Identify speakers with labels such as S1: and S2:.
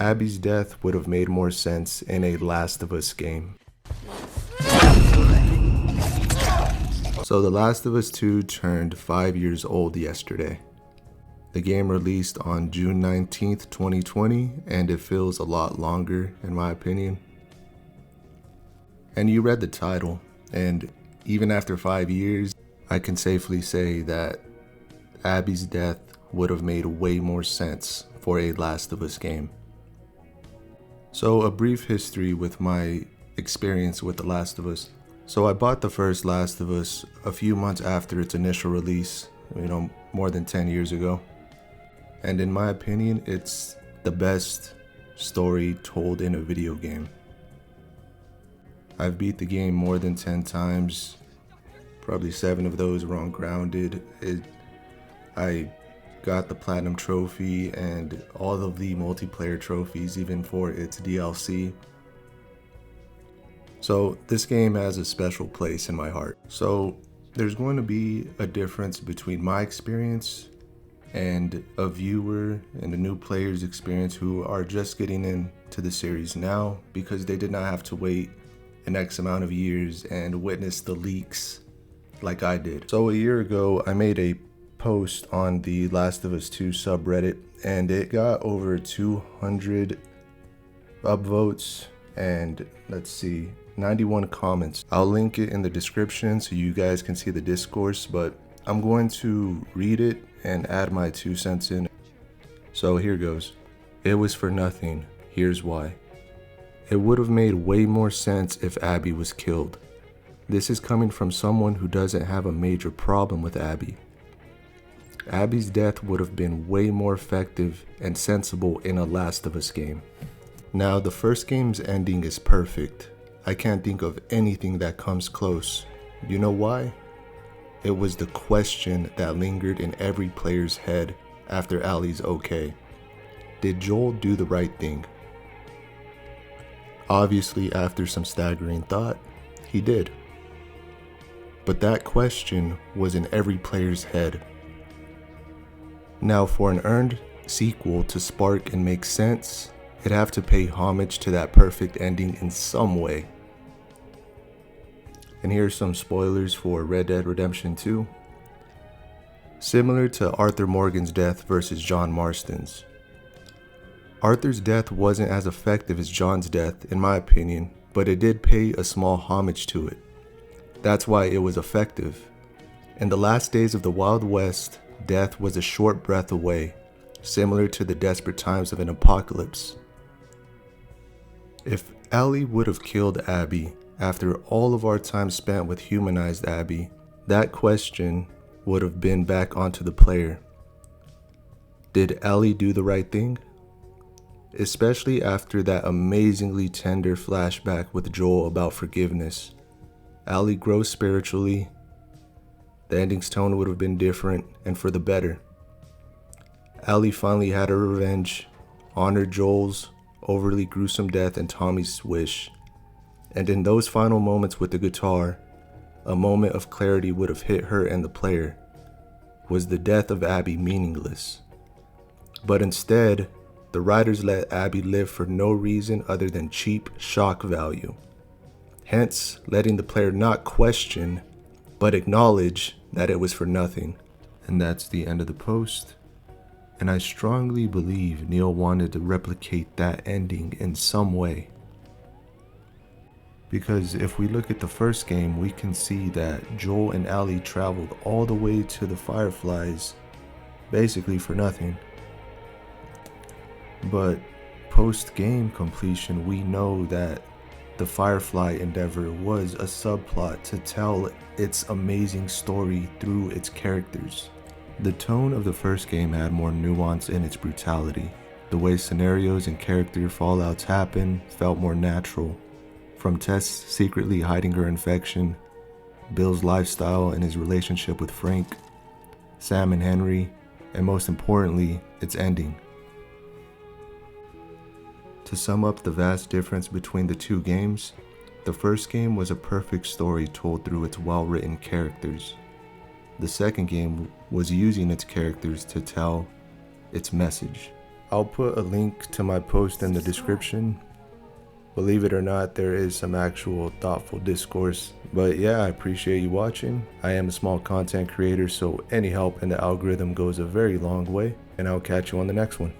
S1: Abby's death would have made more sense in a Last of Us game. So The Last of Us 2 turned 5 years old yesterday. The game released on June 19th, 2020, and it feels a lot longer in my opinion. And you read the title, and even after 5 years, I can safely say that Abby's death would have made way more sense for a Last of Us game. So a brief history with my experience with The Last of Us. So I bought the first Last of Us a few months after its initial release, more than 10 years ago. And in my opinion, it's the best story told in a video game. I've beat the game more than 10 times, probably 7 of those were on Grounded. I got the Platinum Trophy and all of the multiplayer trophies, even for its DLC. So this game has a special place in my heart. So there's going to be a difference between my experience and a viewer and a new player's experience who are just getting into the series now because they did not have to wait an X amount of years and witness the leaks like I did. So a year ago, I made a post on the Last of Us 2 subreddit and it got over 200 upvotes and 91 comments. I'll link it in the description so you guys can see the discourse, but I'm going to read it and add my 2 cents in. So here goes. It was for nothing. Here's why. It would have made way more sense if Abby was killed. This is coming from someone who doesn't have a major problem with Abby. Abby's death would have been way more effective and sensible in a Last of Us game. Now, the first game's ending is perfect. I can't think of anything that comes close. You know why? It was the question that lingered in every player's head after Ellie's okay. Did Joel do the right thing? Obviously, after some staggering thought, he did. But that question was in every player's head. Now, for an earned sequel to spark and make sense, it'd have to pay homage to that perfect ending in some way. And here's some spoilers for Red Dead Redemption 2. Similar to Arthur Morgan's death versus John Marston's. Arthur's death wasn't as effective as John's death, in my opinion, but it did pay a small homage to it. That's why it was effective. In the last days of the Wild West, death was a short breath away, similar to the desperate times of an apocalypse. If Ellie would have killed Abby after all of our time spent with humanized Abby, that question would have been back onto the player. Did Ellie do the right thing? Especially after that amazingly tender flashback with Joel about forgiveness. Ellie grows spiritually. The ending's tone would have been different and for the better. Ellie finally had her revenge, honored Joel's overly gruesome death and Tommy's wish. And in those final moments with the guitar, a moment of clarity would have hit her and the player. Was the death of Abby meaningless? But instead, the writers let Abby live for no reason other than cheap shock value. Hence, letting the player not question, but acknowledge that it was for nothing. And that's the end of the post. And I strongly believe Neil wanted to replicate that ending in some way. Because if we look at the first game, we can see that Joel and Ellie traveled all the way to the Fireflies, basically for nothing. But post-game completion, we know that the Firefly endeavor was a subplot to tell its amazing story through its characters. The tone of the first game had more nuance in its brutality. The way scenarios and character fallouts happen felt more natural. From Tess secretly hiding her infection, Bill's lifestyle and his relationship with Frank, Sam and Henry, and most importantly, its ending. To sum up the vast difference between the two games, the first game was a perfect story told through its well-written characters. The second game was using its characters to tell its message. I'll put a link to my post in the description. Believe it or not, there is some actual thoughtful discourse. But yeah, I appreciate you watching. I am a small content creator, so any help in the algorithm goes a very long way, and I'll catch you on the next one.